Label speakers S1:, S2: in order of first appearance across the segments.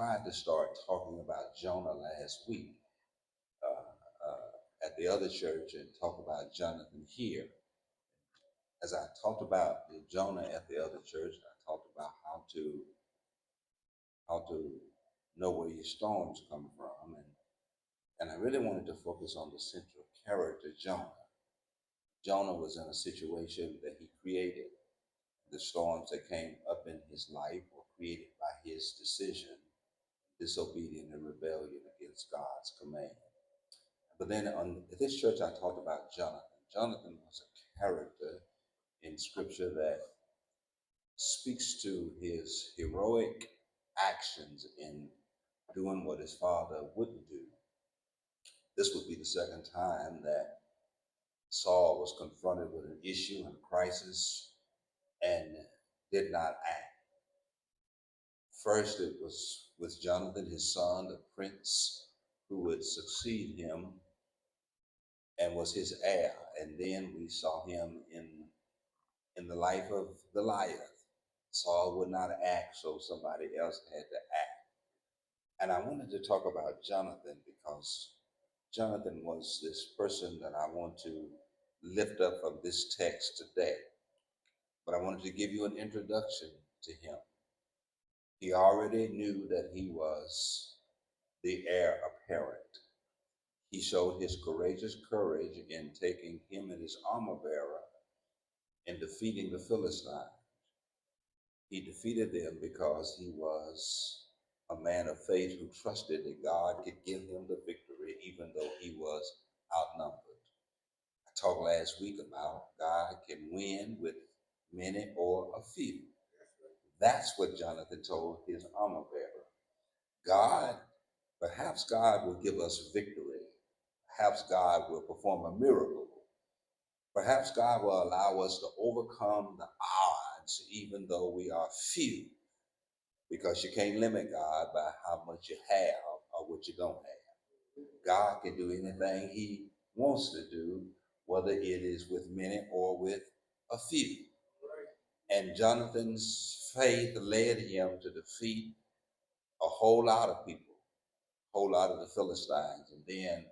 S1: tried to start talking about Jonah last week at the other church and talk about Jonathan here. As I talked about Jonah at the other church, I talked about how to know where your storms come from, and I really wanted to focus on the central character, Jonah. Jonah was in a situation that he created. The storms that came up in his life were created by his decision, disobedience and rebellion against God's command. But then on this church, I talked about Jonathan. Jonathan was a character in Scripture that speaks to his heroic actions in doing what his father wouldn't do. This would be the second time that Saul was confronted with an issue and crisis and did not act. First, it was with Jonathan, his son, the prince, who would succeed him and was his heir. And then we saw him in the life of Goliath. Saul would not act, so somebody else had to act. And I wanted to talk about Jonathan because Jonathan was this person that I want to lift up from this text today. But I wanted to give you an introduction to him. He already knew that he was the heir apparent. He showed his courageous courage in taking him and his armor bearer and defeating the Philistines. He defeated them because he was a man of faith who trusted that God could give him the victory even though he was outnumbered. I talked last week about God can win with many or a few. That's what Jonathan told his armor bearer. God, perhaps God will give us victory. Perhaps God will perform a miracle. Perhaps God will allow us to overcome the odds even though we are few, because you can't limit God by how much you have or what you don't have. God can do anything he wants to do, whether it is with many or with a few. And Jonathan's faith led him to defeat a whole lot of people, a whole lot of the Philistines. And then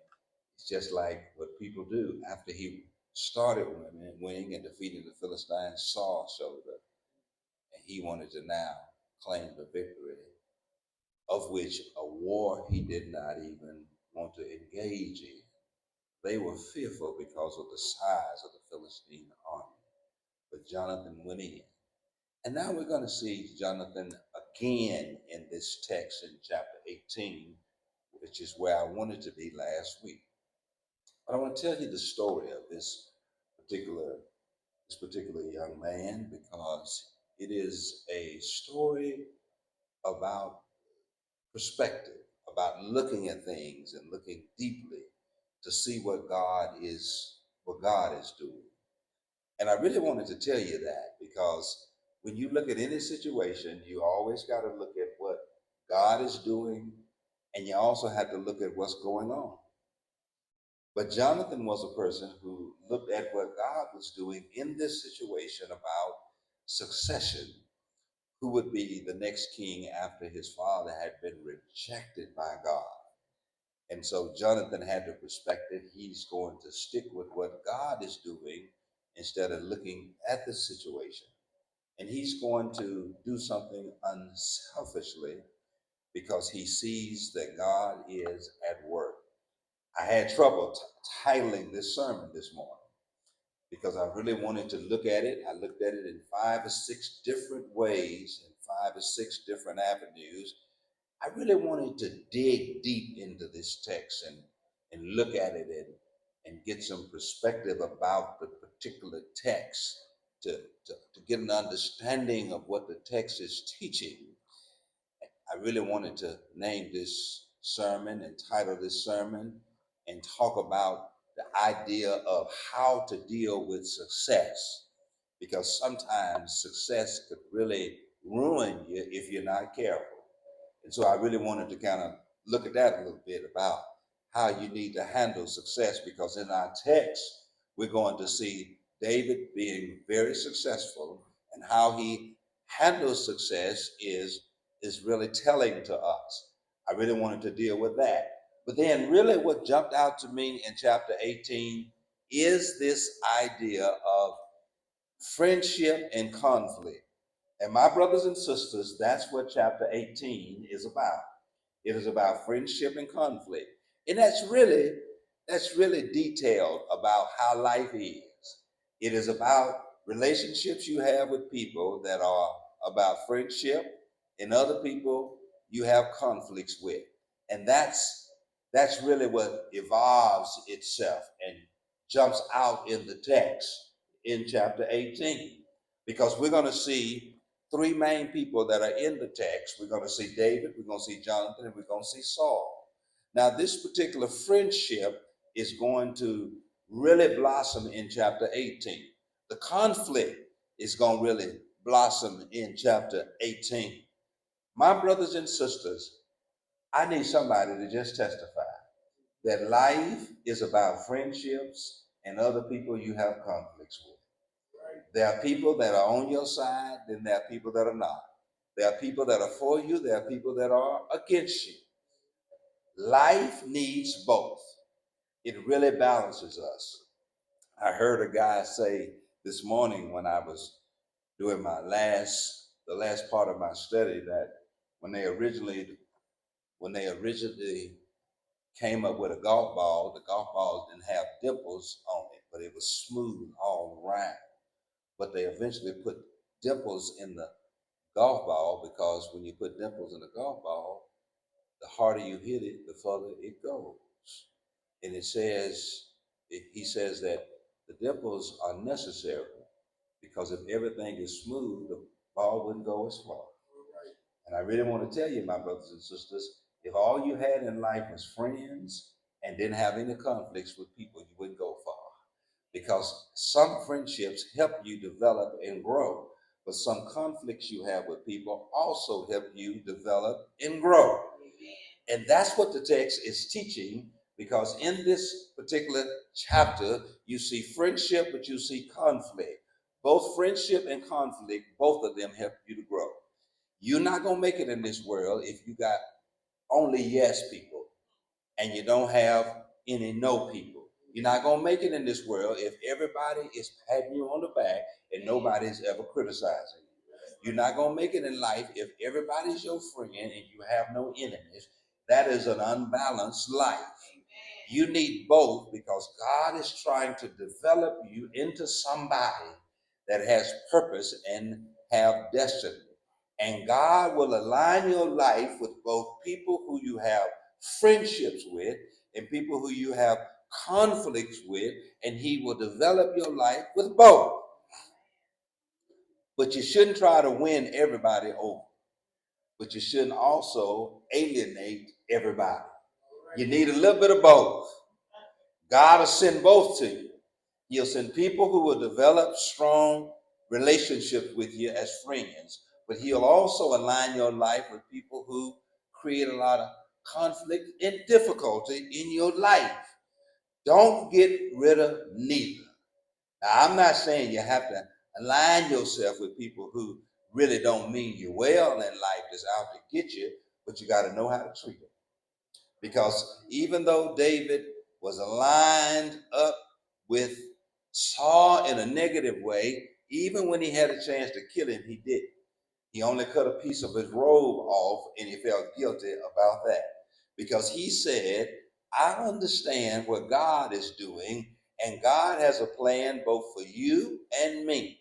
S1: it's just like what people do. After he started winning and defeating the Philistines, Saul showed up. And he wanted to now claim the victory, of which a war he did not even want to engage in. They were fearful because of the size of the Philistine army. But Jonathan went in. And now we're going to see Jonathan again in this text in chapter 18, which is where I wanted to be last week. But I want to tell you the story of particular this particular young man because it is a story about perspective, about looking at things and looking deeply to see what God is doing. And I really wanted to tell you that because when you look at any situation, you always got to look at what God is doing, and you also have to look at what's going on. But Jonathan was a person who looked at what God was doing in this situation about succession, who would be the next king after his father had been rejected by God. And so Jonathan had the perspective he's going to stick with what God is doing instead of looking at the situation. And he's going to do something unselfishly because he sees that God is at work. I had trouble titling this sermon this morning because I really wanted to look at it. I looked at it in 5 or 6 different ways, in 5 or 6 different avenues. I really wanted to dig deep into this text and look at it and get some perspective about the particular text to get an understanding of what the text is teaching. I really wanted to name this sermon and title this sermon and talk about the idea of how to deal with success, because sometimes success could really ruin you if you're not careful. And so I really wanted to kind of look at that a little bit about how you need to handle success, because in our text, we're going to see David being very successful, and how he handles success is is really telling to us. I really wanted to deal with that. But then really what jumped out to me in chapter 18 is this idea of friendship and conflict. And my brothers and sisters, that's what chapter 18 is about. It is about friendship and conflict. And that's really detailed about how life is. It is about relationships you have with people that are about friendship and other people you have conflicts with. And that's really what evolves itself and jumps out in the text in chapter 18. Because we're going to see three main people that are in the text. We're going to see David, we're going to see Jonathan, and we're going to see Saul. Now, this particular friendship is going to really blossom in chapter 18. The conflict is going to really blossom in chapter 18. My brothers and sisters, I need somebody to just testify that life is about friendships and other people you have conflicts with. There are people that are on your side, then there are people that are not. There are people that are for you, there are people that are against you. Life needs both. It really balances us. I heard a guy say this morning when I was doing the last part of my study, that when they originally came up with a golf ball, the golf balls didn't have dimples on it, but it was smooth all around. But they eventually put dimples in the golf ball because when you put dimples in the golf ball, the harder you hit it, the further it goes. And he says that the dimples are necessary because if everything is smooth, the ball wouldn't go as far. And I really want to tell you, my brothers and sisters, if all you had in life was friends and didn't have any conflicts with people, you wouldn't go far. Because some friendships help you develop and grow, but some conflicts you have with people also help you develop and grow. And that's what the text is teaching, because in this particular chapter, you see friendship, but you see conflict. Both friendship and conflict, both of them help you to grow. You're not going to make it in this world if you got only yes people and you don't have any no people. You're not going to make it in this world if everybody is patting you on the back and nobody's ever criticizing you. You're not going to make it in life if everybody's your friend and you have no enemies. That is an unbalanced life. You need both because God is trying to develop you into somebody that has purpose and have destiny. And God will align your life with both people who you have friendships with and people who you have conflicts with, and He will develop your life with both. But you shouldn't try to win everybody over, but you shouldn't also alienate everybody. You need a little bit of both. God will send both to you. He'll send people who will develop strong relationships with you as friends, but He'll also align your life with people who create a lot of conflict and difficulty in your life. Don't get rid of neither. Now, I'm not saying you have to align yourself with people who really don't mean you well in life, that's out to get you, but you got to know how to treat them. Because even though David was aligned up with Saul in a negative way, even when he had a chance to kill him, he didn't. He only cut a piece of his robe off and he felt guilty about that because he said, I understand what God is doing, and God has a plan both for you and me.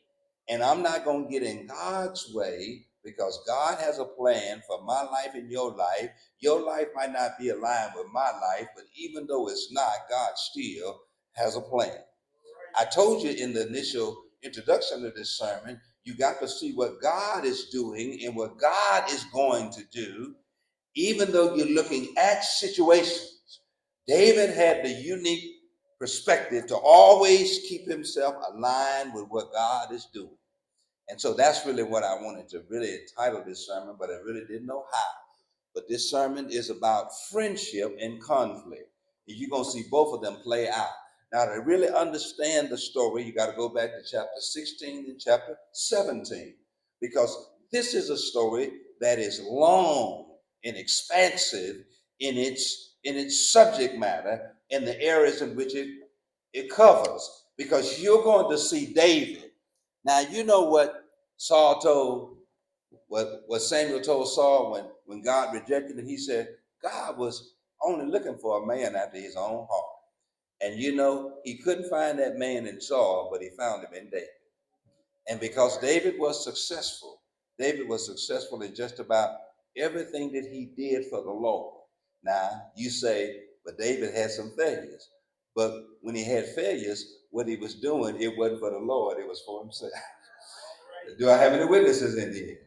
S1: And I'm not going to get in God's way because God has a plan for my life and your life. Your life might not be aligned with my life, but even though it's not, God still has a plan. I told you in the initial introduction of this sermon, you got to see what God is doing and what God is going to do, even though you're looking at situations. David had the unique perspective to always keep himself aligned with what God is doing. And so that's really what I wanted to really title this sermon, but I really didn't know how. But this sermon is about friendship and conflict. You're going to see both of them play out. Now, to really understand the story, you got to go back to chapter 16 and chapter 17, because this is a story that is long and expansive in its subject matter, in the areas in which it covers, because you're going to see David. Now, you know what Saul told, what Samuel told Saul when God rejected him. He said God was only looking for a man after his own heart. And you know, he couldn't find that man in Saul, but he found him in David. And because David was successful in just about everything that he did for the Lord. Now, you say, but David had some failures. But when he had failures, what he was doing, it wasn't for the Lord, it was for himself. Do I have any witnesses in here?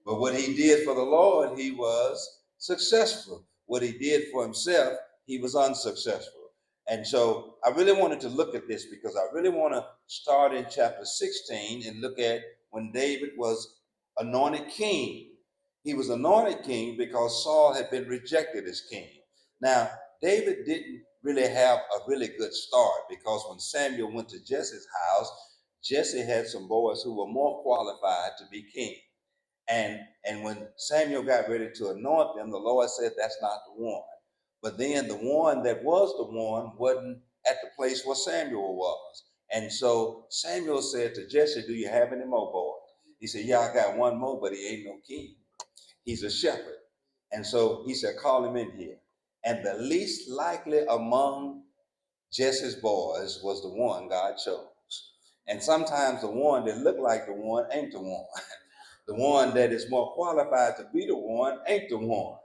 S1: But what he did for the Lord, he was successful. What he did for himself, he was unsuccessful. And so I really wanted to look at this because I really want to start in chapter 16 and look at when David was anointed king. He was anointed king because Saul had been rejected as king. Now, David didn't really have a really good start because when Samuel went to Jesse's house, Jesse had some boys who were more qualified to be king. And when Samuel got ready to anoint them, the Lord said, that's not the one. But then the one that was the one wasn't at the place where Samuel was. And so Samuel said to Jesse, do you have any more boys? He said, yeah, I got one more, but he ain't no king. He's a shepherd. And so he said, call him in here. And the least likely among Jesse's boys was the one God chose. And sometimes the one that looked like the one ain't the one. The one that is more qualified to be the one ain't the one.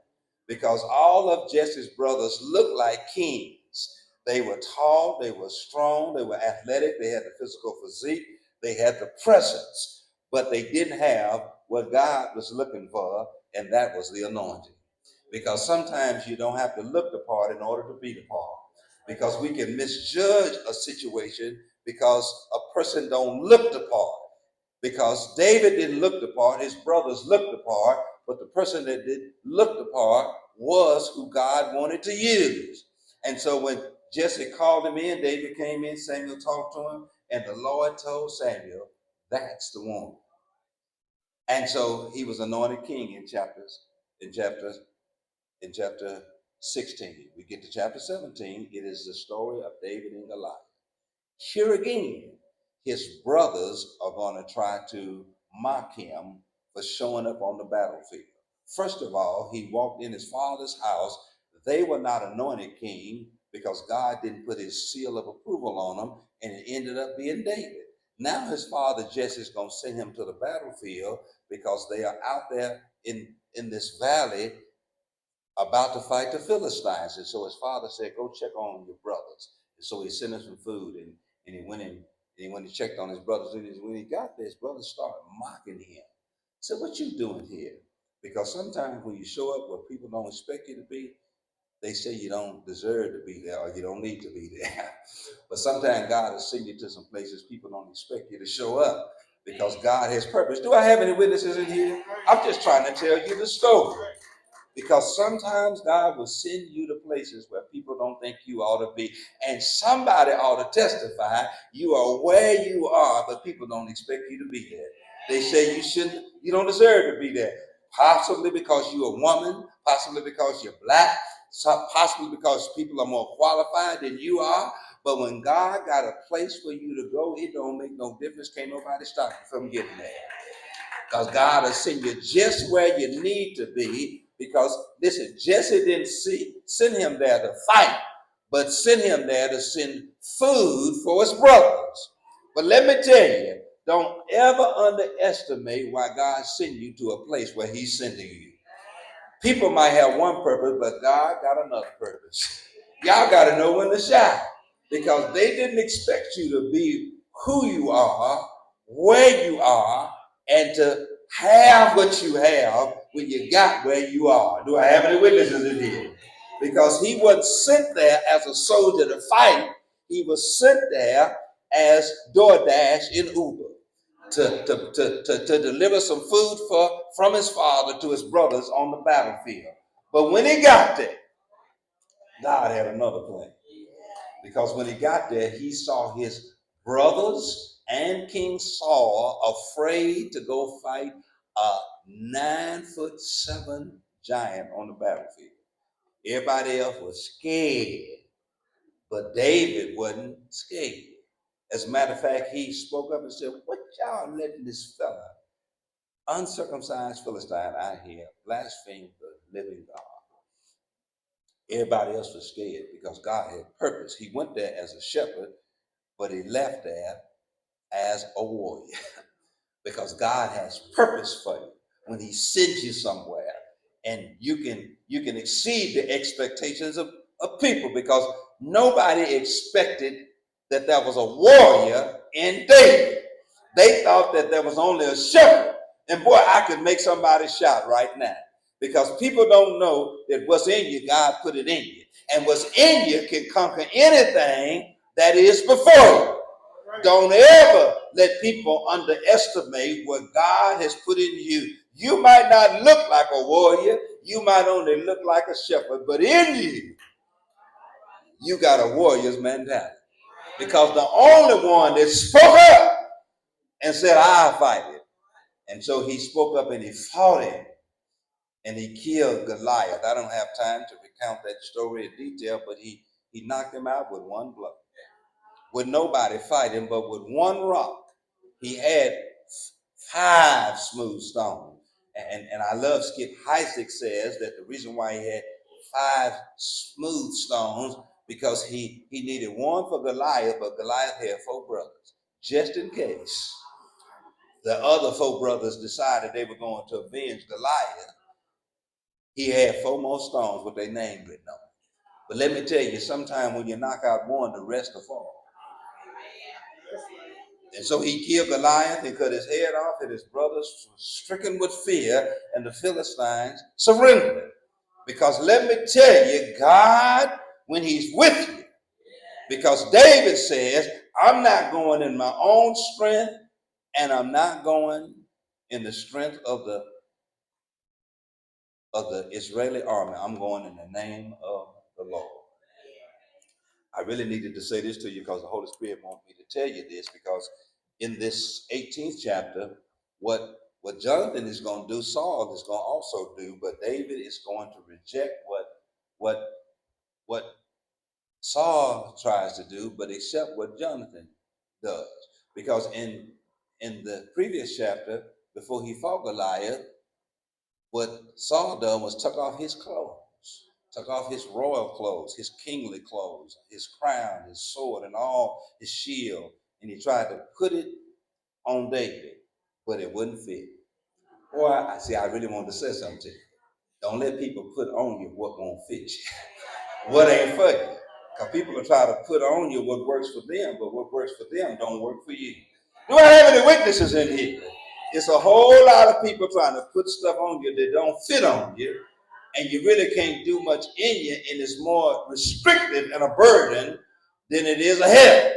S1: Because all of Jesse's brothers looked like kings. They were tall, they were strong, they were athletic, they had the physical physique, they had the presence, but they didn't have what God was looking for, and that was the anointing. Because sometimes you don't have to look the part in order to be the part. Because we can misjudge a situation because a person don't look the part. Because David didn't look the part, his brothers looked the part, but the person that did look the part was who God wanted to use. And so when Jesse called him in, David came in, Samuel talked to him, and the Lord told Samuel, that's the one. And so he was anointed king in chapter 16. We get to chapter 17, it is the story of David and Goliath. Here again, his brothers are going to try to mock him for showing up on the battlefield. First of all, he walked in his father's house. They were not anointed king because God didn't put his seal of approval on them, and it ended up being David. Now his father Jesse is going to send him to the battlefield because they are out there in this valley about to fight the Philistines. And so his father said, go check on your brothers. And so he sent him some food, and he went in and he went and checked on his brothers. And when he got there, his brothers started mocking him. I said, what you doing here? Because sometimes when you show up where people don't expect you to be, they say you don't deserve to be there or you don't need to be there. But sometimes God will send you to some places people don't expect you to show up because God has purpose. Do I have any witnesses in here? I'm just trying to tell you the story. Because sometimes God will send you to places where people don't think you ought to be. And somebody ought to testify you are where you are, but people don't expect you to be there. They say you don't deserve to be there. Possibly because you're a woman, possibly because you're black, possibly because people are more qualified than you are. But when God got a place for you to go, it don't make no difference. Can't nobody stop you from getting there. Because God will send you just where you need to be. Because listen, Jesse didn't send him there to fight, but sent him there to send food for his brothers. But let me tell you, don't ever underestimate why God sent you to a place where he's sending you. People might have one purpose, but God got another purpose. Y'all got to know when to shout, because they didn't expect you to be who you are, where you are, and to have what you have when you got where you are. Do I have any witnesses in here? Because he wasn't sent there as a soldier to fight. He was sent there as DoorDash in Uber to deliver some food from his father to his brothers on the battlefield. But when he got there, God had another plan. Because when he got there, he saw his brothers and King Saul afraid to go fight 9'7" giant on the battlefield. Everybody else was scared, but David wasn't scared. As a matter of fact, he spoke up and said, "What y'all letting this fella, uncircumcised Philistine, out here blaspheme the living God?" Everybody else was scared because God had purpose. He went there as a shepherd, but he left there as a warrior because God has purpose for you when he sends you somewhere, and you can exceed the expectations of people, because nobody expected that there was a warrior in David. They thought that there was only a shepherd. And boy, I could make somebody shout right now, because people don't know that what's in you, God put it in you. And what's in you can conquer anything that is before you. Don't ever let people underestimate what God has put in you. You might not look like a warrior. You might only look like a shepherd, but in you, you got a warrior's mentality. Because the only one that spoke up and said, "I'll fight it." And so he spoke up and he fought him and he killed Goliath. I don't have time to recount that story in detail, but he knocked him out with one blow. With nobody fighting, but with one rock. He had 5 smooth stones. And I love Skip Heitzig says that the reason why he had 5 smooth stones, because he needed one for Goliath, but Goliath had 4 brothers. Just in case the other 4 brothers decided they were going to avenge Goliath, he had 4 more stones with their name written on. But let me tell you, sometime when you knock out one, the rest will fall. And so he killed Goliath and cut his head off, and his brothers were stricken with fear, and the Philistines surrendered. Because let me tell you, God, when he's with you, because David says, "I'm not going in my own strength, and I'm not going in the strength of the Israeli army. I'm going in the name of the Lord." I really needed to say this to you because the Holy Spirit wants me to tell you this, because in this 18th chapter, what Jonathan is going to do, Saul is going to also do, but David is going to reject what Saul tries to do, but accept what Jonathan does. Because in the previous chapter, before he fought Goliath, what Saul done was took off his clothes, took off his royal clothes, his kingly clothes, his crown, his sword, and all his shield, and he tried to put it on David, but it wouldn't fit. Boy, I really wanted to say something to you. Don't let people put on you what won't fit you. What ain't for you. Because people will try to put on you what works for them, but what works for them don't work for you. Do I have any witnesses in here? It's a whole lot of people trying to put stuff on you that don't fit on you, and you really can't do much in you, and it's more restrictive and a burden than it is a help.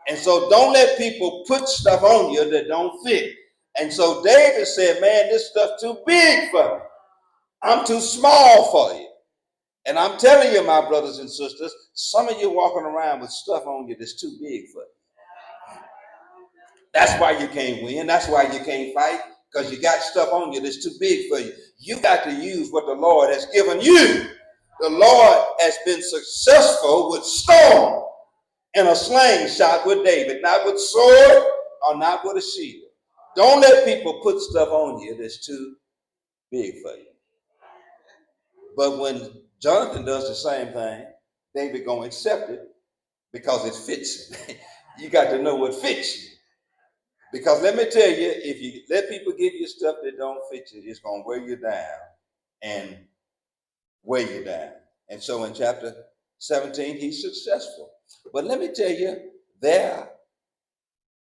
S1: And so don't let people put stuff on you that don't fit. And so David said, "Man, this stuff too big for me. I'm too small for you." And I'm telling you, my brothers and sisters, some of you walking around with stuff on you that's too big for you. That's why you can't win. That's why you can't fight, because you got stuff on you that's too big for you. You got to use what the Lord has given you. The Lord has been successful with storm and a slingshot with David, not with sword or not with a shield. Don't let people put stuff on you that's too big for you. But when Jonathan does the same thing, David gonna accept it because it fits him. You got to know what fits you. Because let me tell you, if you let people give you stuff that don't fit you, it's gonna wear you down and weigh you down. And so in chapter 17, he's successful. But let me tell you, there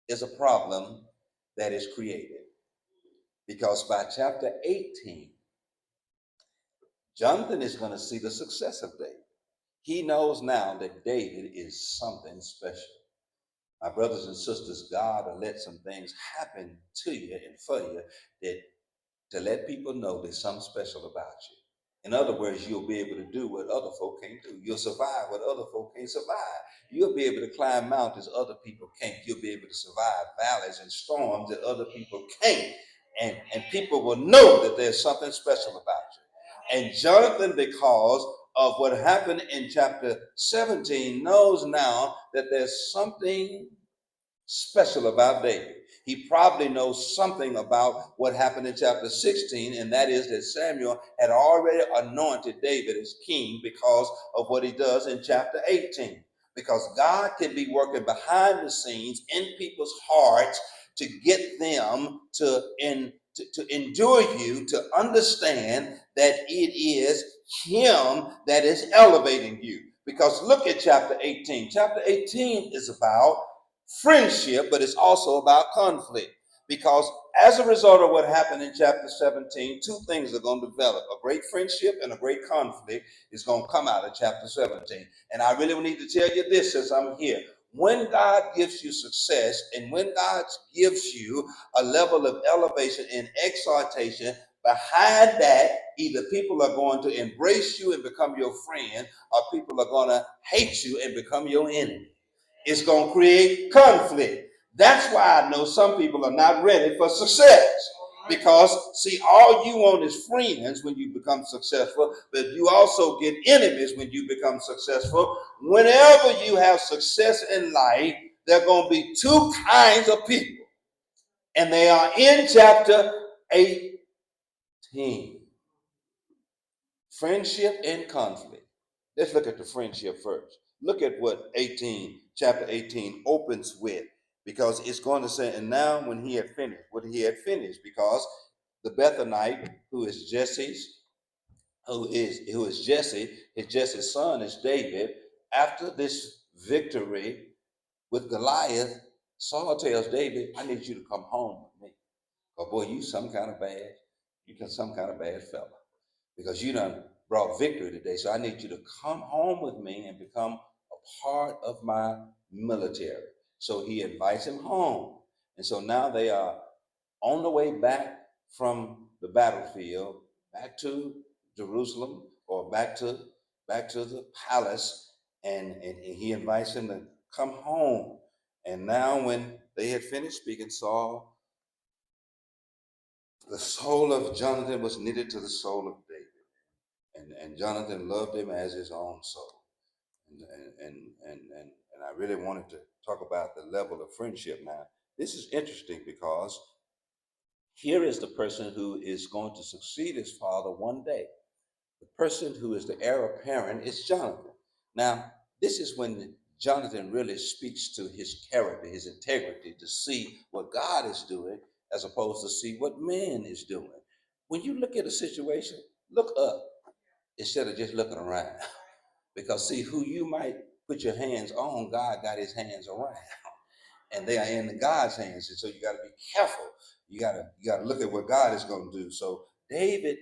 S1: is a problem that is created. Because by chapter 18, Jonathan is going to see the success of David. He knows now that David is something special. My brothers and sisters, God will let some things happen to you and for you that to let people know there's something special about you. In other words, you'll be able to do what other folk can't do. You'll survive what other folk can't survive. You'll be able to climb mountains other people can't. You'll be able to survive valleys and storms that other people can't. and people will know that there's something special about you. And Jonathan, because of what happened in chapter 17, knows now that there's something special about David. He probably knows something about what happened in chapter 16, and that is that Samuel had already anointed David as king because of what he does in chapter 18. Because God can be working behind the scenes in people's hearts to get them to endure you, to understand that it is Him that is elevating you. Because look at chapter 18. Chapter 18 is about friendship, but it's also about conflict. Because as a result of what happened in chapter 17, two things are going to develop. A great friendship and a great conflict is going to come out of chapter 17. And I really need to tell you this as I'm here. When God gives you success and when God gives you a level of elevation and exaltation, behind that, either people are going to embrace you and become your friend, or people are going to hate you and become your enemy. It's going to create conflict. That's why I know some people are not ready for success. Because, see, all you want is friends when you become successful, but you also get enemies when you become successful. Whenever you have success in life, there are going to be two kinds of people, and they are in chapter 18. Friendship and conflict. Let's look at the friendship first. Look at what chapter 18 opens with, because it's going to say, and now when he had finished, what he had finished, because the Bethanite, who is Jesse, Jesse's son is David. After this victory with Goliath, Saul tells David, I need you to come home with me. Oh boy, you some kind of bad fella, because you done brought victory today. So I need you to come home with me and become a part of my military. So he invites him home. And so now they are on the way back from the battlefield, back to Jerusalem, or back to the palace, and he invites him to come home. And now when they had finished speaking, the soul of Jonathan was knitted to the soul of David. And Jonathan loved him as his own soul. And I really wanted to talk about the level of friendship now. This is interesting because here is the person who is going to succeed his father one day. The person who is the heir apparent is Jonathan. Now, this is when Jonathan really speaks to his character, his integrity, to see what God is doing as opposed to see what man is doing. When you look at a situation, look up instead of just looking around. Because see, who you might put your hands on, God got his hands around. And they are in God's hands. And so you got to be careful. You gotta look at what God is going to do. So David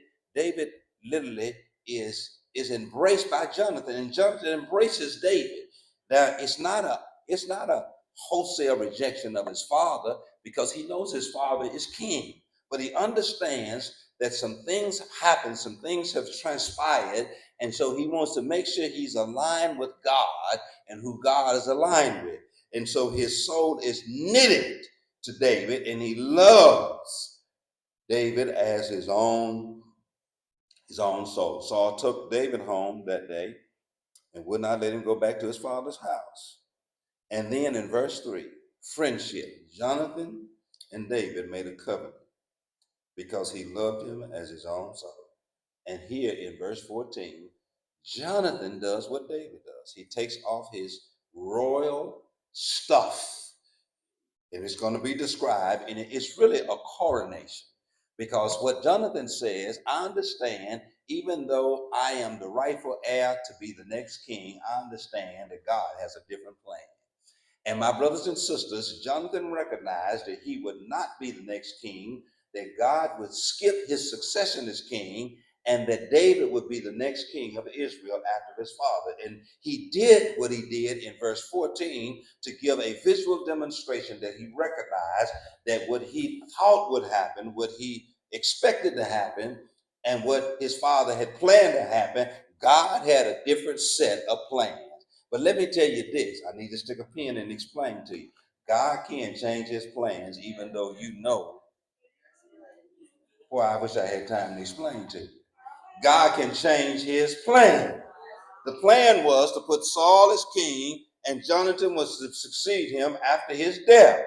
S1: literally is embraced by Jonathan, and Jonathan embraces David. Now it's not a wholesale rejection of his father, because he knows his father is king, but he understands that some things have happened, some things have transpired, and so he wants to make sure he's aligned with God and who God is aligned with. And so his soul is knitted to David, and he loves David as his own soul. Saul took David home that day and would not let him go back to his father's house. And then in verse 3, friendship. Jonathan and David made a covenant because he loved him as his own soul. And here in verse 14, Jonathan does what David does. He takes off his royal stuff, and it's going to be described, and it's really a coronation. Because what Jonathan says, I understand, even though I am the rightful heir to be the next king, I understand that God has a different plan. And my brothers and sisters, Jonathan recognized that he would not be the next king, that God would skip his succession as king, and that David would be the next king of Israel after his father. And he did what he did in verse 14 to give a visual demonstration that he recognized that what he thought would happen, what he expected to happen, and what his father had planned to happen, God had a different set of plans. But let me tell you this, I need to stick a pin and explain to you. God can change his plans even though you know Boy, I wish I had time to explain to you. God can change his plan. The plan was to put Saul as king, and Jonathan was to succeed him after his death.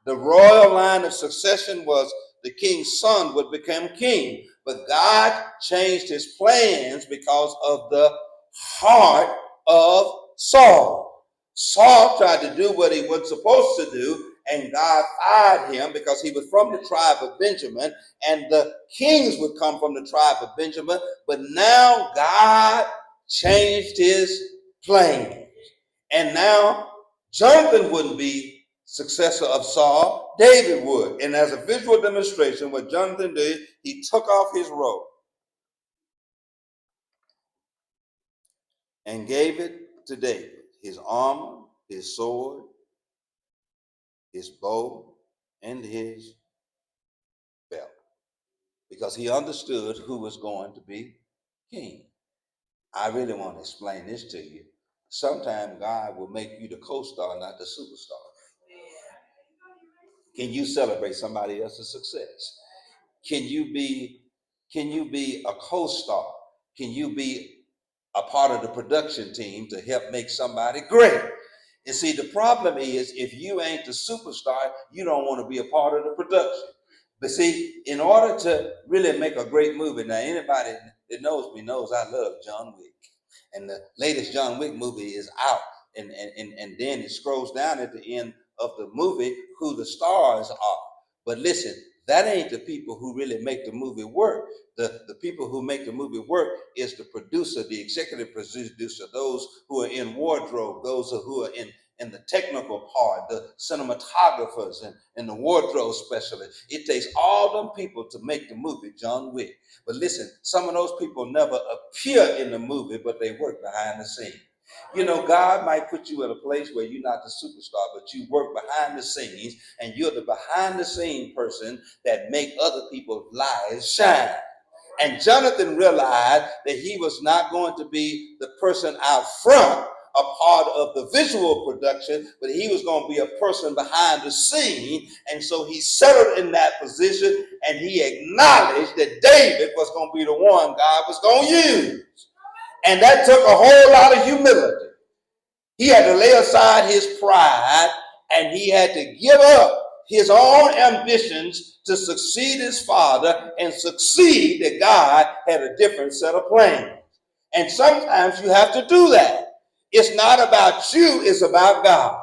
S1: The royal line of succession was the king's son would become king. But God changed his plans because of the heart of Saul. Saul tried to do what he was supposed to do, and God fired him because he was from the tribe of Benjamin, and the kings would come from the tribe of Benjamin. But now God changed his plan. And now Jonathan wouldn't be successor of Saul, David would. And as a visual demonstration, what Jonathan did, he took off his robe and gave it to David. His armor, his sword, his bow, and his belt. Because he understood who was going to be king. I really want to explain this to you. Sometimes God will make you the co-star, not the superstar. Can you celebrate somebody else's success? Can you be a co-star? Can you be a part of the production team to help make somebody great? And see, the problem is if you ain't the superstar, you don't want to be a part of the production. But see, in order to really make a great movie, now anybody that knows me knows I love John Wick. And the latest John Wick movie is out. And then it scrolls down at the end of the movie who the stars are. But listen, that ain't the people who really make the movie work. The people who make the movie work is the producer, the executive producer, those who are in wardrobe, those who are in the technical part, the cinematographers and the wardrobe specialists. It takes all them people to make the movie John Wick. But listen, some of those people never appear in the movie, but they work behind the scenes. You know, God might put you in a place where you're not the superstar, but you work behind the scenes, and you're the behind the scene person that make other people's lives shine. And Jonathan realized that he was not going to be the person out front, a part of the visual production, but he was going to be a person behind the scene. And so he settled in that position, and he acknowledged that David was going to be the one God was going to use. And that took a whole lot of humility. He had to lay aside his pride, and he had to give up his own ambitions to succeed his father and succeed that God had a different set of plans. And sometimes you have to do that. It's not about you, it's about God.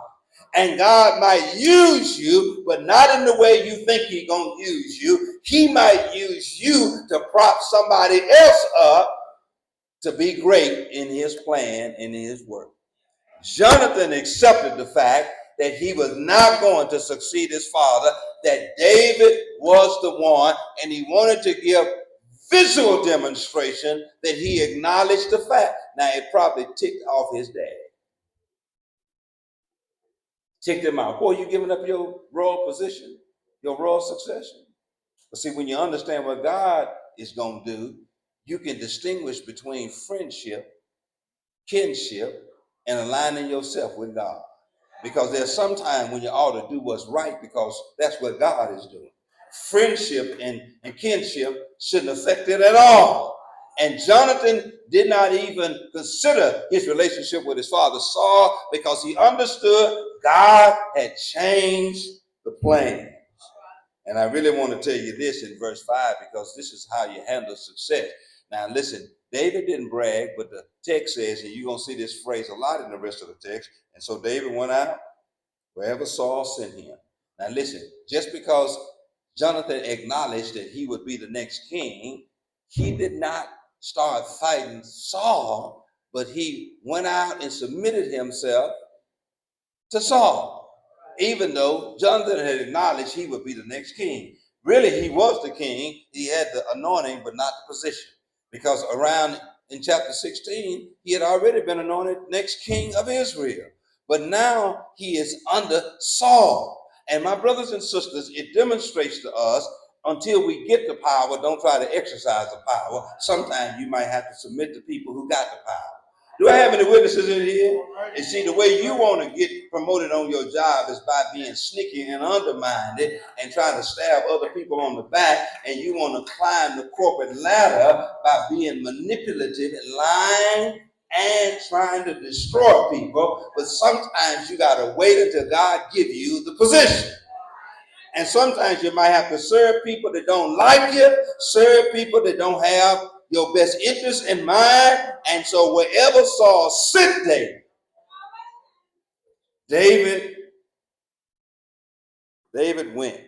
S1: And God might use you, but not in the way you think he's going to use you. He might use you to prop somebody else up to be great in his plan and in his work. Jonathan accepted the fact that he was not going to succeed his father, that David was the one, and he wanted to give visual demonstration that he acknowledged the fact. Now, it probably ticked off his dad. Ticked him out. Boy, you giving up your royal position, your royal succession. But see, when you understand what God is going to do, you can distinguish between friendship, kinship, and aligning yourself with God. Because there's some time when you ought to do what's right because that's what God is doing. Friendship and kinship shouldn't affect it at all. And Jonathan did not even consider his relationship with his father Saul because he understood God had changed the plan. And I really want to tell you this in verse 5 because this is how you handle success. Now listen, David didn't brag, but the text says, and you're going to see this phrase a lot in the rest of the text. And so David went out wherever Saul sent him. Now listen, just because Jonathan acknowledged that he would be the next king, he did not start fighting Saul, but he went out and submitted himself to Saul, even though Jonathan had acknowledged he would be the next king. Really, he was the king. He had the anointing, but not the position. Because around in chapter 16, he had already been anointed next king of Israel. But now he is under Saul. And my brothers and sisters, it demonstrates to us until we get the power, don't try to exercise the power. Sometimes you might have to submit to people who got the power. Do I have any witnesses in here? And see, the way you want to get promoted on your job is by being sneaky and undermined and trying to stab other people on the back. And you want to climb the corporate ladder by being manipulative and lying and trying to destroy people. But sometimes you got to wait until God give you the position. And sometimes you might have to serve people that don't like you, serve people that don't have your best interest in mind. And so wherever Saul sent David went.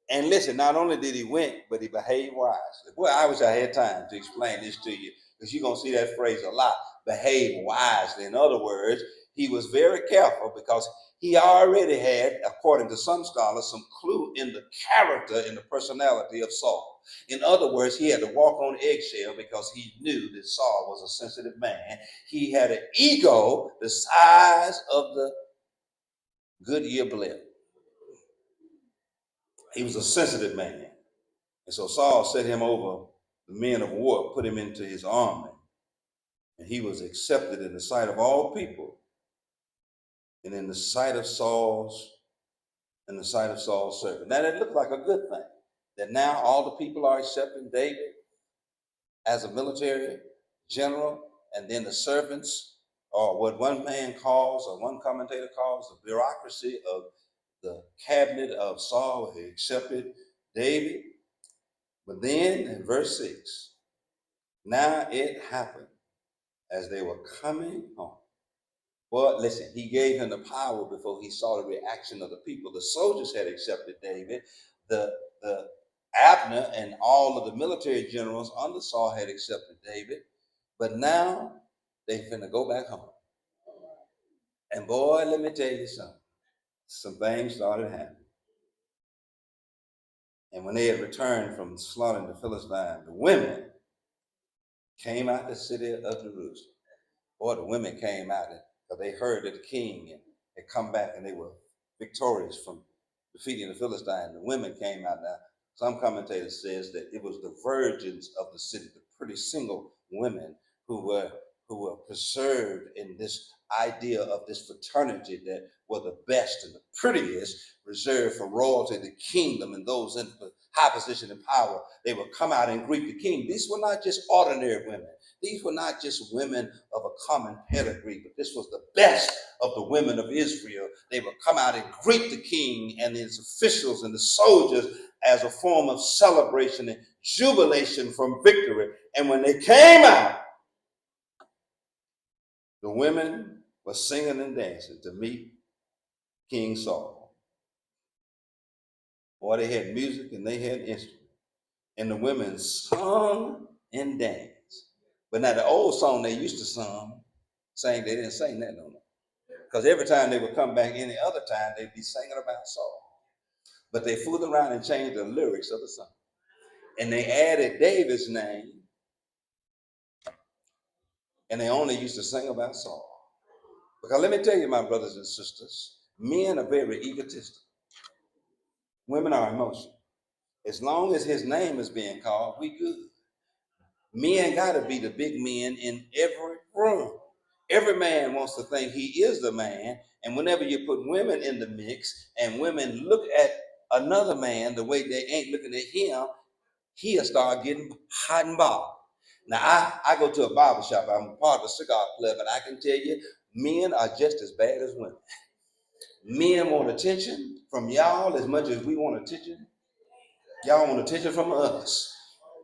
S1: And listen, not only did he went, but he behaved wisely. Boy, I wish I had time to explain this to you, because you're going to see that phrase a lot, behave wisely. In other words, he was very careful because he already had, according to some scholars, some clue in the character and the personality of Saul. In other words, he had to walk on eggshell because he knew that Saul was a sensitive man. He had an ego the size of the Goodyear blimp. He was a sensitive man. And so Saul set him over the men of war, put him into his army. And he was accepted in the sight of all people. And in the sight of Saul's servant. Now that looked like a good thing. That now all the people are accepting David as a military general, and then the servants, or what one man calls, or one commentator calls, the bureaucracy of the cabinet of Saul, accepted David. But then in verse 6, now it happened as they were coming home. Well, listen, he gave him the power before he saw the reaction of the people. The soldiers had accepted David. The Abner and all of the military generals under Saul had accepted David. But now they finna go back home. And boy, let me tell you something. Some things started happening. And when they had returned from slaughtering the Philistine, the women came out the city of Jerusalem. Boy, the women came out because they heard that the king had come back and they were victorious from defeating the Philistine. The women came out. Now, some commentators says that it was the virgins of the city, the pretty single women who were preserved in this idea of this fraternity that were the best and the prettiest, reserved for royalty, the kingdom, and those in high position and power. They would come out and greet the king. These were not just ordinary women. These were not just women of a common pedigree, but this was the best of the women of Israel. They would come out and greet the king and his officials and the soldiers as a form of celebration and jubilation from victory. And when they came out, the women were singing and dancing to meet King Saul. Boy, they had music and they had instruments. And the women sung and danced. But now the old song they used to sing, they didn't sing that no more. Because every time they would come back any other time, they'd be singing about Saul. But they fooled around and changed the lyrics of the song. And they added David's name. And they only used to sing about Saul. Because let me tell you, my brothers and sisters, men are very egotistic. Women are emotional. As long as his name is being called, we good. Men got to be the big men in every room. Every man wants to think he is the man. And whenever you put women in the mix and women look at another man the way they ain't looking at him, he'll start getting hot and bothered. Now, I go to a barber shop. I'm part of a cigar club, and I can tell you, men are just as bad as women. Men want attention from y'all as much as we want attention. Y'all want attention from us.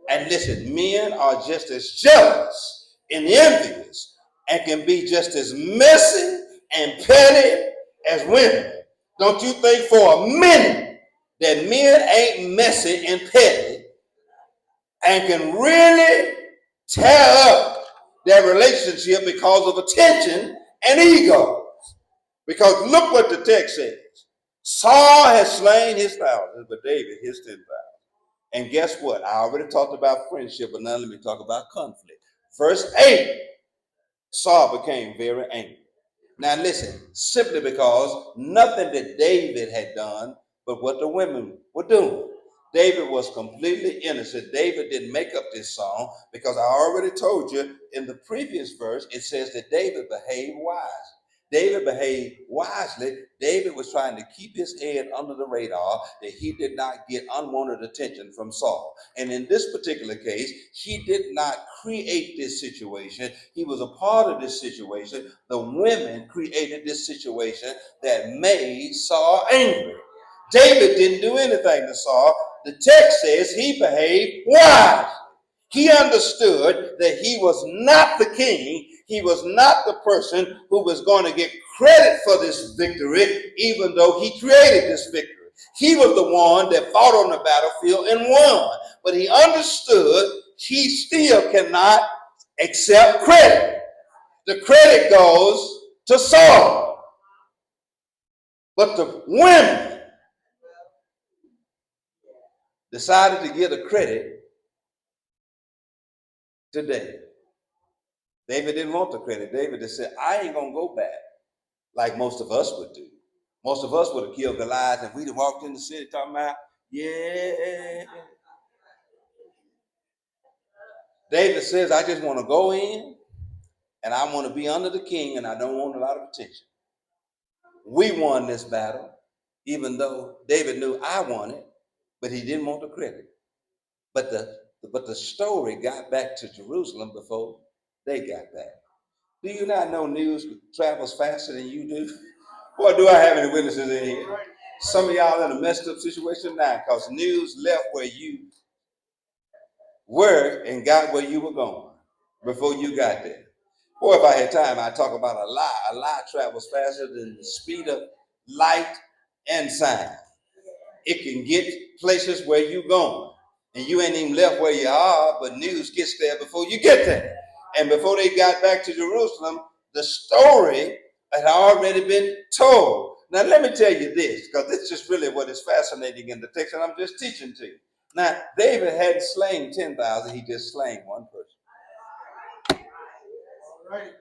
S1: And listen, men are just as jealous and envious and can be just as messy and petty as women. Don't you think for a minute that men ain't messy and petty and can really tear up their relationship because of attention and ego? Because look what the text says. Saul has slain his thousands, but David his 10,000. And guess what? I already talked about friendship, but now let me talk about conflict. Verse 8, Saul became very angry. Now listen, simply because nothing that David had done, but what the women were doing. David was completely innocent. David didn't make up this song because I already told you in the previous verse, it says that David behaved wisely. David behaved wisely. David was trying to keep his head under the radar that he did not get unwanted attention from Saul. And in this particular case, he did not create this situation. He was a part of this situation. The women created this situation that made Saul angry. David didn't do anything to Saul. The text says he behaved wisely. He understood that he was not the king. He was not the person who was going to get credit for this victory, even though he created this victory. He was the one that fought on the battlefield and won. But he understood he still cannot accept credit. The credit goes to Saul. But the women decided to give the credit to David. David didn't want the credit. David just said, I ain't going to go back like most of us would do. Most of us would have killed Goliath if we'd have walked in the city talking about, yeah. David says, I just want to go in and I want to be under the king and I don't want a lot of attention. We won this battle, even though David knew I won it, but he didn't want the credit. But the story got back to Jerusalem before they got back. Do you not know news travels faster than you do? Boy, do I have any witnesses in here? Some of y'all in a messed up situation now because news left where you were and got where you were going before you got there. Boy, if I had time, I'd talk about a lie. A lie travels faster than the speed of light and sound. It can get places where you're going. And you ain't even left where you are, but news gets there before you get there. And before they got back to Jerusalem, the story had already been told. Now, let me tell you this, because this is really what is fascinating in the text, and I'm just teaching to you. Now, David hadn't slain 10,000, he just slain one person.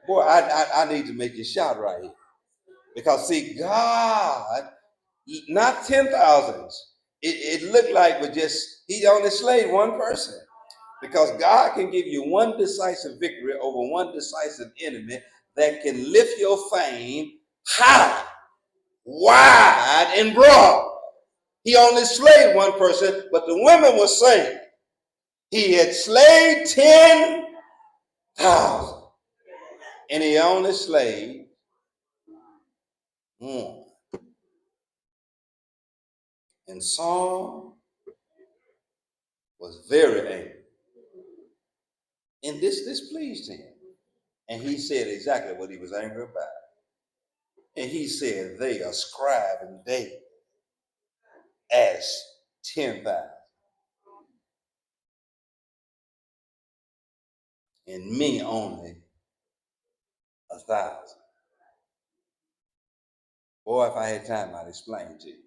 S1: Boy, I need to make you shout right here. Because, see, God, not 10,000s. It looked like he only slayed one person. Because God can give you one decisive victory over one decisive enemy that can lift your fame high, wide, and broad. He only slayed one person, but the women were saying he had slayed 10,000, and he only slayed one. And Saul was very angry. And this displeased him. And he said exactly what he was angry about. And he said, they ascribe David as 10,000. And me only 1,000. Boy, if I had time, I'd explain to you.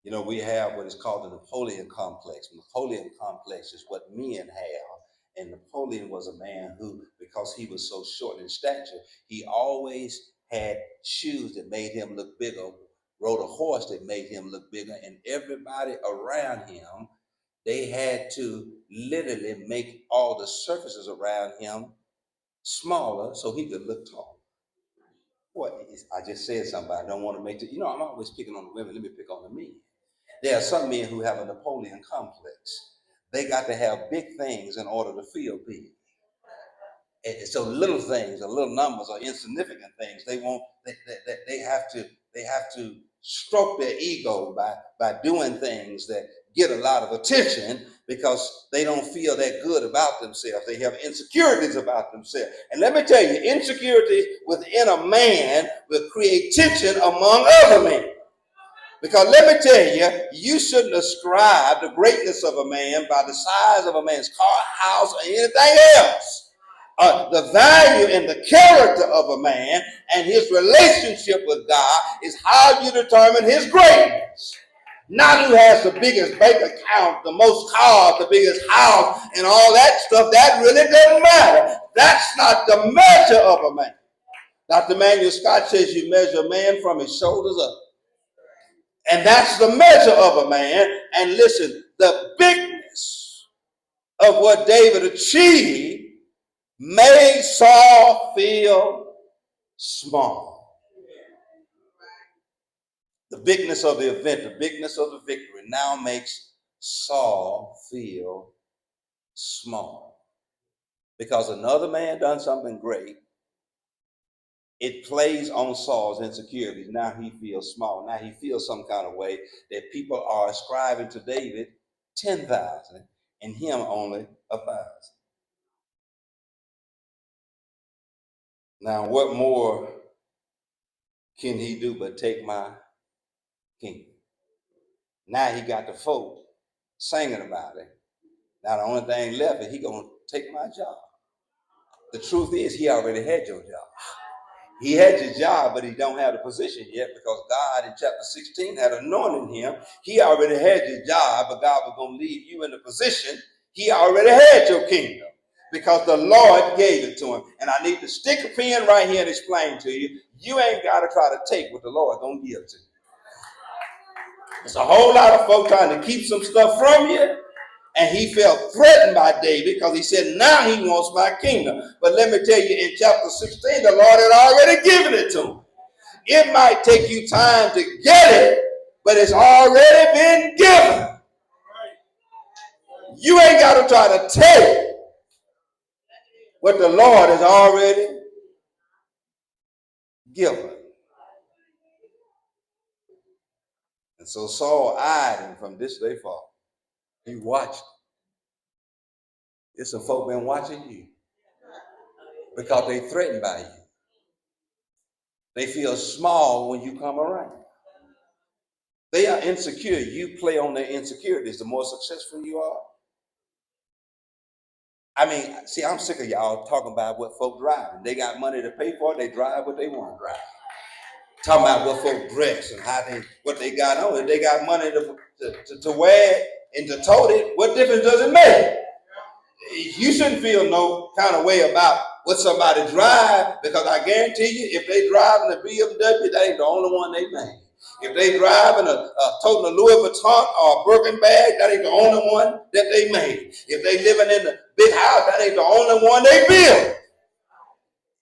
S1: You know, we have what is called the Napoleon complex. Napoleon complex is what men have. And Napoleon was a man who, because he was so short in stature, he always had shoes that made him look bigger, rode a horse that made him look bigger, and everybody around him, they had to literally make all the surfaces around him smaller so he could look tall. Boy, I just said something, I don't want to make it. You know, I'm always picking on the women. Let me pick on the men. There are some men who have a Napoleon complex. They got to have big things in order to feel big. And so little things or little numbers or insignificant things, they have to stroke their ego by doing things that get a lot of attention because they don't feel that good about themselves. They have insecurities about themselves. And let me tell you, insecurity within a man will create tension among other men. Because let me tell you, you shouldn't ascribe the greatness of a man by the size of a man's car, house, or anything else. The value and the character of a man and his relationship with God is how you determine his greatness. Not who has the biggest bank account, the most cars, the biggest house, and all that stuff. That really doesn't matter. That's not the measure of a man. Dr. Manuel Scott says you measure a man from his shoulders up. And that's the measure of a man. And listen, the bigness of what David achieved made Saul feel small. The bigness of the event, the bigness of the victory now makes Saul feel small. Because another man done something great, it plays on Saul's insecurities. Now he feels small. Now he feels some kind of way that people are ascribing to David 10,000 and him only 1,000. Now what more can he do but take my kingdom? Now he got the folk singing about it. Now the only thing left is he gonna take my job. The truth is he already had your job. He had your job, but he don't have the position yet because God in chapter 16 had anointed him. He already had your job, but God was going to leave you in the position. He already had your kingdom because the Lord gave it to him. And I need to stick a pin right here and explain to you. You ain't got to try to take what the Lord going to give to you. There's a whole lot of folk trying to keep some stuff from you. And he felt threatened by David because he said, now he wants my kingdom. But let me tell you, in chapter 16, the Lord had already given it to him. It might take you time to get it, but it's already been given. You ain't got to try to take what the Lord has already given. And so Saul eyed him from this day forward. He watched. There's some folk been watching you because they threatened by you. They feel small when you come around. They are insecure. You play on their insecurities. The more successful you are. I mean, see, I'm sick of y'all talking about what folk driving. They got money to pay for it. They drive what they want to drive. Talking about what folk dress and what they got on. If they got money to wear it and to tote it, what difference does it make? You shouldn't feel no kind of way about what somebody drive, because I guarantee you, if they driving a BMW, that ain't the only one they made. If they driving toting a Louis Vuitton or a Birkin bag, that ain't the only one that they made. If they living in a big house, that ain't the only one they built.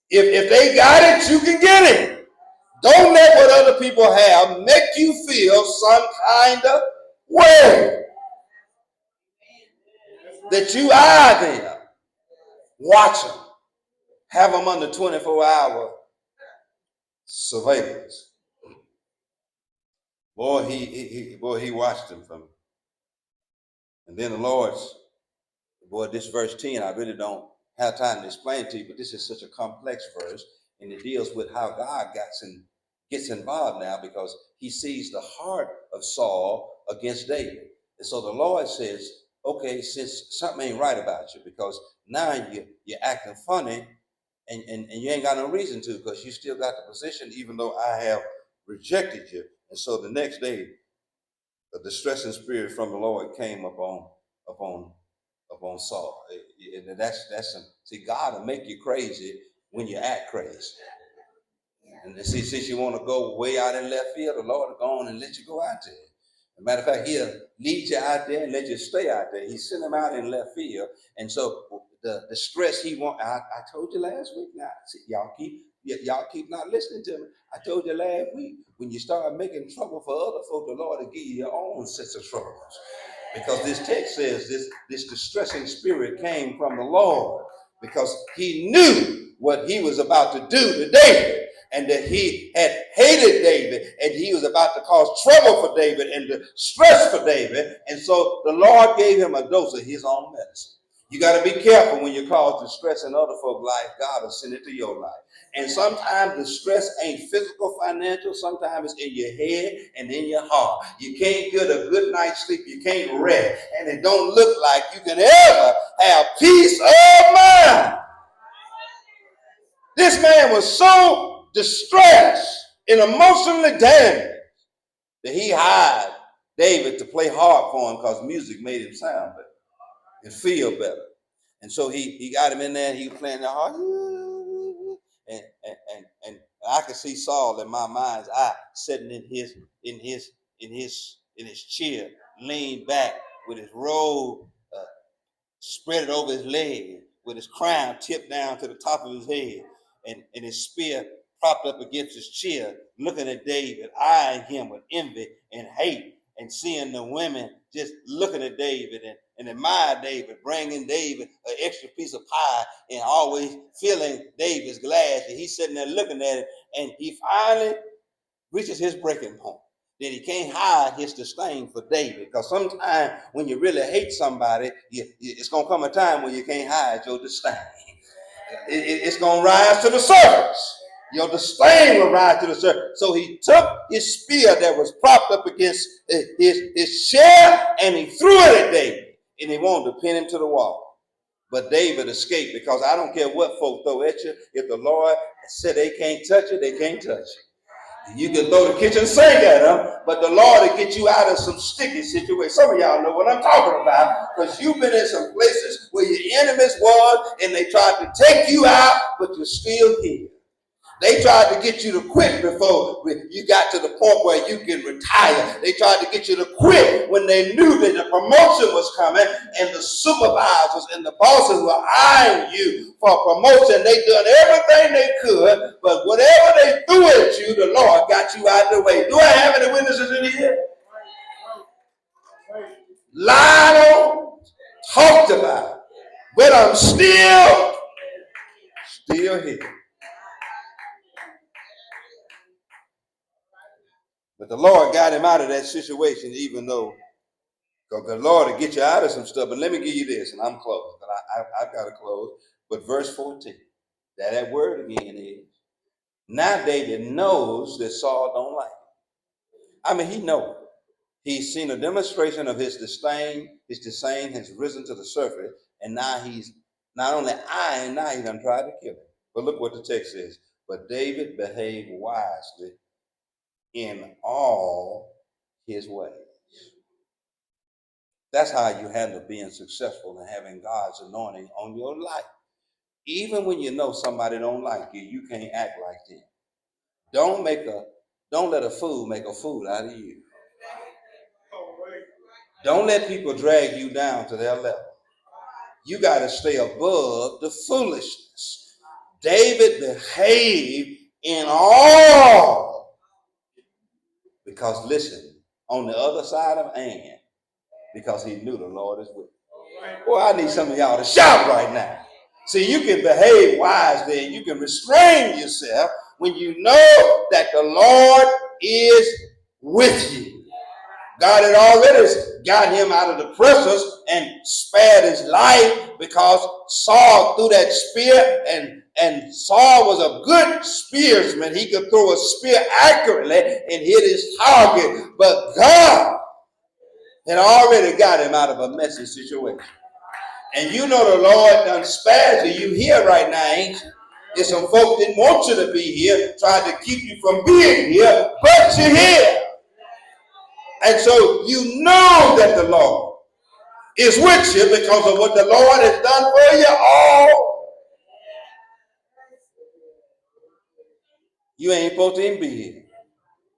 S1: If they got it, you can get it. Don't let what other people have make you feel some kind of way. That you eye them, watch them, have them under 24-hour surveillance. Boy, he watched them from. And then the Lord's, boy, this verse 10, I really don't have time to explain to you, but this is such a complex verse, and it deals with how God gets involved now, because he sees the heart of Saul against David. And so the Lord says, okay, since something ain't right about you, because now you're acting funny, and you ain't got no reason to, because you still got the position, even though I have rejected you. And so the next day, the distressing spirit from the Lord came upon Saul. And see, God will make you crazy when you act crazy. And see, since you want to go way out in left field, the Lord will go on and let you go out there. As a matter of fact, he'll lead you out there and let you stay out there. He sent him out in left field. And so the stress he want, I told you last week. Now, see, y'all keep not listening to me. I told you last week, when you start making trouble for other folk, the Lord will give you your own sets of troubles. Because this text says this distressing spirit came from the Lord, because he knew what he was about to do to David, and that he had hated David, and he was about to cause trouble for David and distress for David. And so the Lord gave him a dose of his own medicine. You got to be careful when you cause distress in other folks' life. God will send it to your life. And sometimes the stress ain't physical, financial. Sometimes it's in your head and in your heart. You can't get a good night's sleep. You can't rest. And it don't look like you can ever have peace of mind. This man was so distressed and emotionally damaged that he hired David to play harp for him, because music made him sound better and feel better. And so he got him in there, and he was playing the harp. And I could see Saul in my mind's eye sitting in his in his chair, leaned back with his robe spread it over his leg, with his crown tipped down to the top of his head, and his spear propped up against his chair, looking at David, eyeing him with envy and hate, and seeing the women just looking at David and admire David, bringing David an extra piece of pie and always filling David's glass. And he's sitting there looking at it, and he finally reaches his breaking point. Then he can't hide his disdain for David, because sometimes when you really hate somebody, it's going to come a time when you can't hide your disdain. It's going to rise to the surface. Your disdain will rise to the surface. So he took his spear that was propped up against his chair, and he threw it at David, and he wanted to pin him to the wall. But David escaped, because I don't care what folk throw at you. If the Lord said they can't touch it, they can't touch it. You can throw the kitchen sink at them, but the Lord will get you out of some sticky situations. Some of y'all know what I'm talking about, because you've been in some places where your enemies was, and they tried to take you out, but you're still here. They tried to get you to quit before you got to the point where you can retire. They tried to get you to quit when they knew that the promotion was coming, and the supervisors and the bosses were eyeing you for promotion. They done everything they could, but whatever they threw at you, the Lord got you out of the way. Do I have any witnesses in here? Lied on, talked about, but I'm still here. But the Lord got him out of that situation, even though, because the Lord will get you out of some stuff. But let me give you this, and I'm close. I've got to close. But verse 14, that word again is, now David knows that Saul don't like him. I mean, he knows. He's seen a demonstration of his disdain. His disdain has risen to the surface, and now he's not only eyeing, now he's done tried to kill him. But look what the text says. But David behaved wisely in all his ways. That's how you handle being successful and having God's anointing on your life. Even when you know somebody don't like you, you can't act like them. Don't let a fool make a fool out of you. Don't let people drag you down to their level. You got to stay above the foolishness. David behaved in all, because listen, on the other side of Ann, because he knew the Lord is with him. Boy, I need some of y'all to shout right now. See, you can behave wisely and you can restrain yourself when you know that the Lord is with you. God had already got him out of the presence and spared his life, because Saul threw that spear, and Saul was a good spearsman. He could throw a spear accurately and hit his target, but God had already got him out of a messy situation. And you know the Lord done spared you. You here right now, ain't you? There's some folk didn't want you to be here, tried to keep you from being here, but you're here. And so you know that the Lord is with you because of what the Lord has done for you all. You ain't supposed to even be here.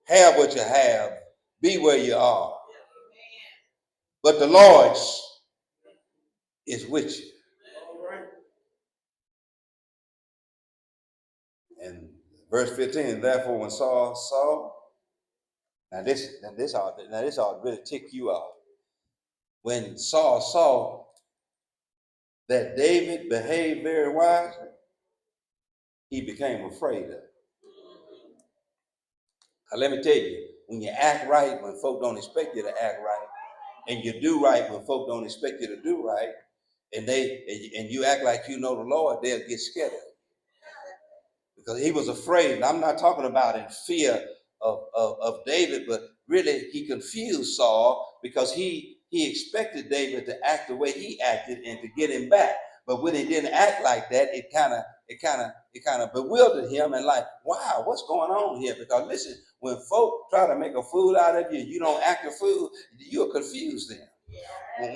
S1: Have what you have. Be where you are. But the Lord is with you. And verse 15, therefore when Saul saw, now this ought to really tick you off. When Saul saw that David behaved very wisely, he became afraid of it. Now, let me tell you, when you act right when folk don't expect you to act right, and you do right when folk don't expect you to do right, and you act like you know the Lord, they'll get scared of it. Because he was afraid. And I'm not talking about in fear of David, but really he confused Saul, because he expected David to act the way he acted and to get him back. But when he didn't act like that, it kind of bewildered him, and like, wow, what's going on here? Because listen, when folk try to make a fool out of you, you don't act a fool, you'll confuse them.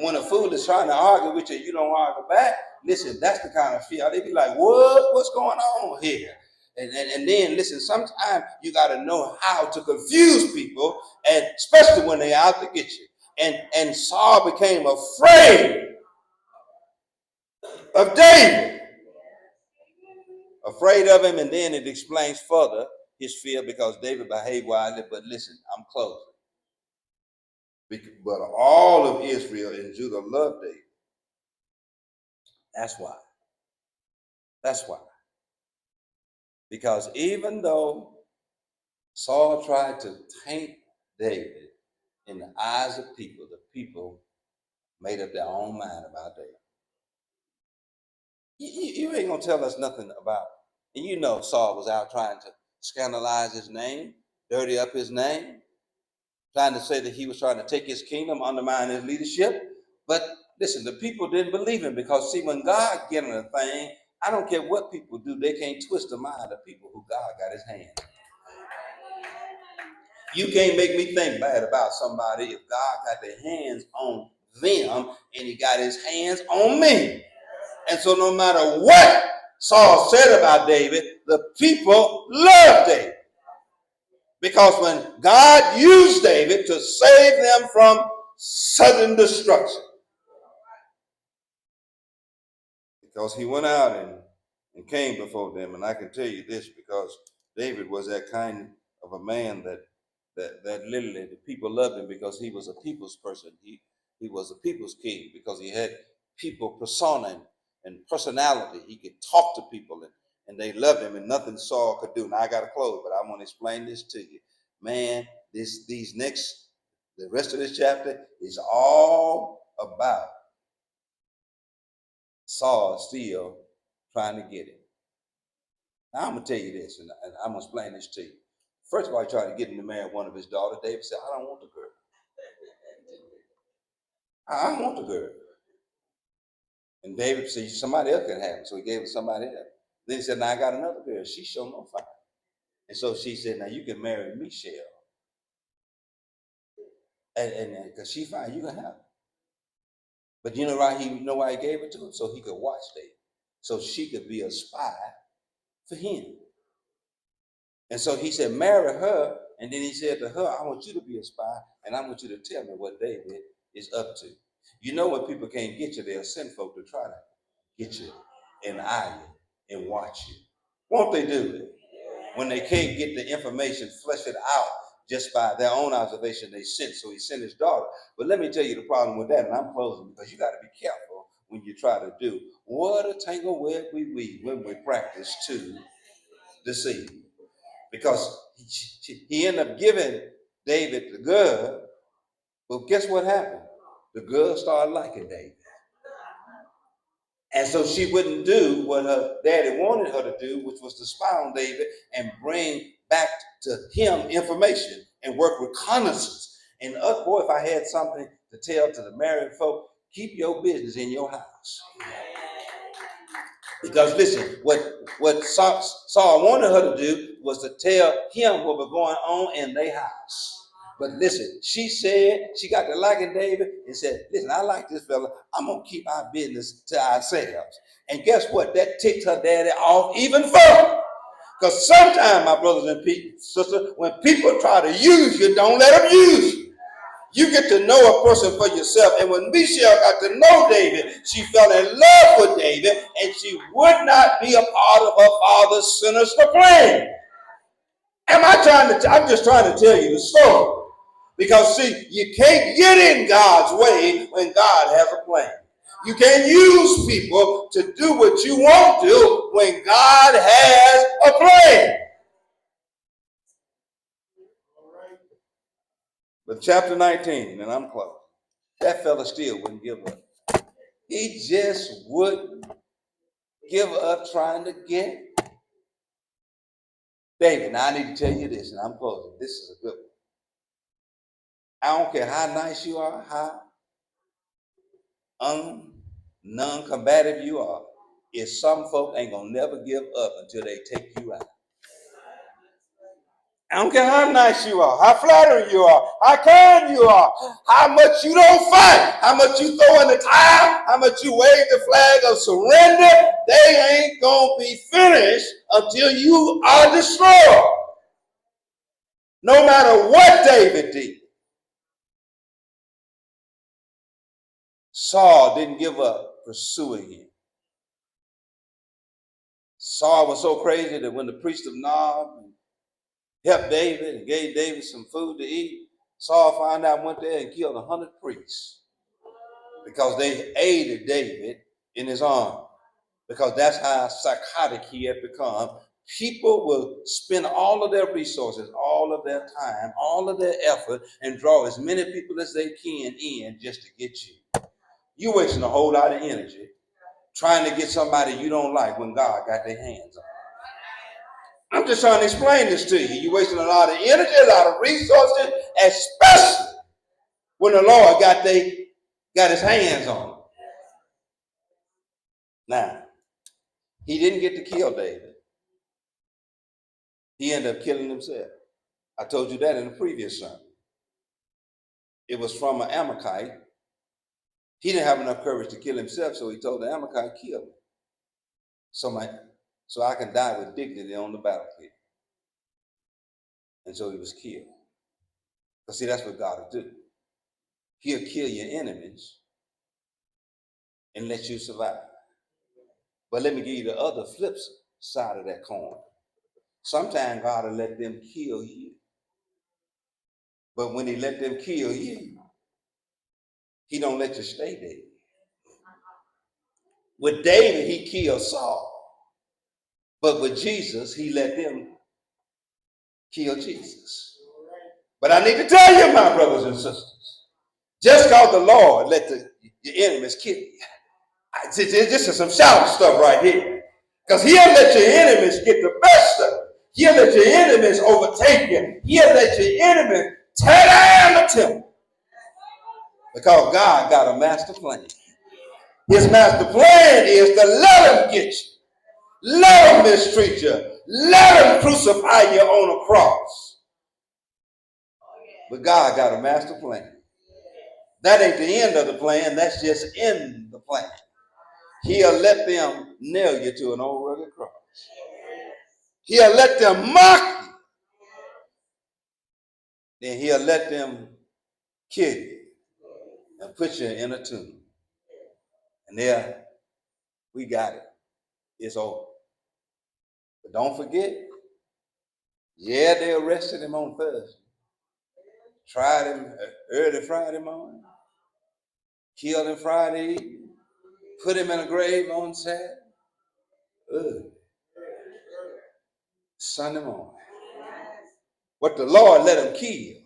S1: When a fool is trying to argue with you, you don't argue back. Listen, that's the kind of fear. They be like, what? What's going on here? And then listen, sometimes you got to know how to confuse people, and especially when they're out to get you. And Saul became afraid of David, afraid of him, and then it explains further his fear because David behaved wisely. But listen, I'm closing. But all of Israel and Judah loved David. That's why. That's why. Because even though Saul tried to taint David in the eyes of people, the people made up their own mind about David. You ain't gonna tell us nothing about it. And you know Saul was out trying to scandalize his name, dirty up his name, trying to say that he was trying to take his kingdom, undermine his leadership. But listen, the people didn't believe him because see, when God get in a thing, I don't care what people do, they can't twist the mind of people who God got his hand. You can't make me think bad about somebody if God got their hands on them and he got his hands on me. And so no matter what Saul said about David, the people loved David. Because when God used David to save them from sudden destruction, because he went out and came before them. And I can tell you this, because David was that kind of a man that literally the people loved him because he was a people's person. He was a people's king because he had people persona and personality. He could talk to people and they loved him, and nothing Saul could do. Now I got to close, but I want to explain this to you. Man, the rest of this chapter is all about Saul still trying to get it. Now I'm gonna tell you this, and I'm gonna explain this to you. First of all, he tried to get him to marry one of his daughters. David said, "I don't want the girl. I don't want the girl." And David said, "Somebody else can have it." So he gave it to somebody else. Then he said, "Now I got another girl. She sure no fine." And so she said, "Now you can marry Michelle, and because she fine, you can have her." But you know why he gave it to her? So he could watch David, so she could be a spy for him. And so he said, marry her. And then he said to her, I want you to be a spy, and I want you to tell me what David is up to. You know, when people can't get you, they'll send folk to try to get you and eye you and watch you. Won't they do it? When they can't get the information, flesh it out just by their own observation, they sent. So he sent his daughter. But let me tell you the problem with that, and I'm closing, because you got to be careful when you try to do. What a tangle web we weave when we practice to deceive. Because he ended up giving David the girl, but guess what happened? The girl started liking David. And so she wouldn't do what her daddy wanted her to do, which was to spy on David and bring back to him information and work reconnaissance. And boy, if I had something to tell to the married folk, keep your business in your house. Because listen, what Saul wanted her to do was to tell him what was going on in their house. But listen, she said, she got to liking David and said, listen, I like this fella. I'm going to keep our business to ourselves. And guess what? That ticked her daddy off even further. Because sometimes, my brothers and sisters, when people try to use you, don't let them use you. You get to know a person for yourself. And when Michelle got to know David, she fell in love with David, and she would not be a part of her father's sinister plan. I'm just trying to tell you the story. Because see, you can't get in God's way when God has a plan. You can't use people to do what you want to when God has a plan. But chapter 19, and I'm close. That fella still wouldn't give up. He just wouldn't give up trying to get David. Now I need to tell you this, and I'm closing. This is a good one. I don't care how nice you are, how non-combative you are. If some folk ain't gonna never give up until they take you out. I don't care how nice you are, how flattering you are, how kind you are, how much you don't fight, how much you throw in the towel, how much you wave the flag of surrender. They ain't going to be finished until you are destroyed. No matter what David did. Saul didn't give up pursuing him. Saul was so crazy that when the priest of Nob helped David and gave David some food to eat, Saul found out, went there and killed 100 priests because they aided David in his army, because that's how psychotic he had become. People will spend all of their resources, all of their time, all of their effort, and draw as many people as they can in just to get you. You're wasting a whole lot of energy trying to get somebody you don't like when God got their hands on. I'm just trying to explain this to you. You're wasting a lot of energy, a lot of resources, especially when the Lord got his hands on them. Now, he didn't get to kill David. He ended up killing himself. I told you that in the previous sermon. It was from an Amalekite. He didn't have enough courage to kill himself, so he told the Amalekite, kill me, so I can die with dignity on the battlefield. And so he was killed. But see, that's what God will do. He'll kill your enemies and let you survive. But let me give you the other flip side of that coin. Sometimes God will let them kill you. But when he let them kill you, he don't let you stay dead. With David, he killed Saul. But with Jesus, he let them kill Jesus. But I need to tell you, my brothers and sisters, just because the Lord let your enemies kill you, this is some shouting stuff right here. Because he'll let your enemies get the best of it. He'll let your enemies overtake you. He'll let your enemies tear down the temple. Because God got a master plan. His master plan is to let him get you. Let him mistreat you. Let him crucify you on a cross. But God got a master plan. That ain't the end of the plan. That's just in the plan. He'll let them nail you to an old rugged cross. He'll let them mock you. Then he'll let them kill you and put you in a tomb. And there, we got it. It's over. But don't forget, yeah, they arrested him on Thursday. Tried him early Friday morning. Killed him Friday evening. Put him in a grave on Saturday. Sunday morning. What the Lord let him kill.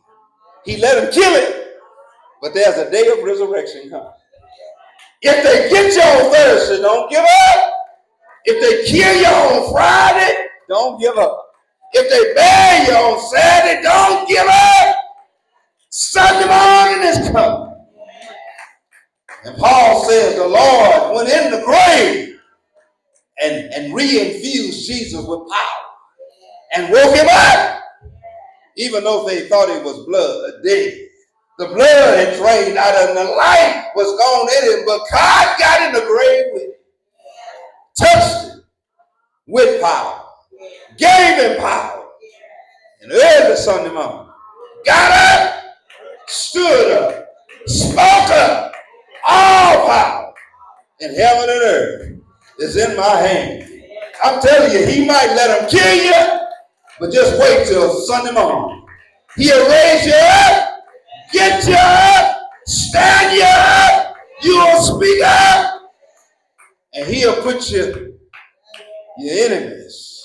S1: He let him kill it. But there's a day of resurrection coming. If they get you on Thursday, don't give up. If they kill you on Friday, don't give up. If they bury you on Saturday, don't give up. Sunday morning is coming. And Paul says the Lord went in the grave and reinfused Jesus with power and woke him up. Even though they thought it was blood, dead. The blood had drained out of him. The life was gone in him, but God got in the grave with him. Touched him with power. Gave him power. And early Sunday morning, got up, stood up, spoke up. All power in heaven and earth is in my hand. I'm telling you, he might let him kill you, but just wait till Sunday morning. He'll raise you up, get you up, stand you up, you'll speak up, and he'll put your enemies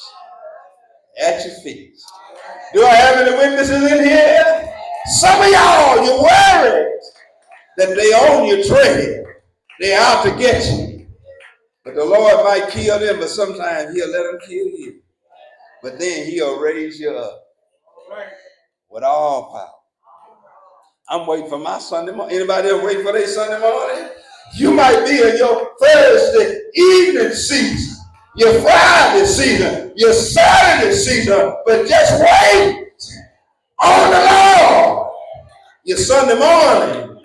S1: at your feet. Do I have any witnesses in here? Some of y'all, you're worried that they own your treasure. They're out to get you. But the Lord might kill them, but sometimes he'll let them kill you. But then he'll raise you up with all power. I'm waiting for my Sunday morning. Anybody else waiting for their Sunday morning? You might be in your Thursday evening season, your Friday season, your Saturday season, but just wait. On the Lord. Your Sunday morning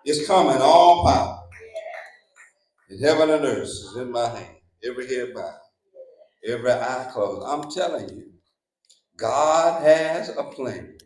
S1: is coming all power. In heaven and earth is in my hand. Every head bowed, every eye closed. I'm telling you, God has a plan.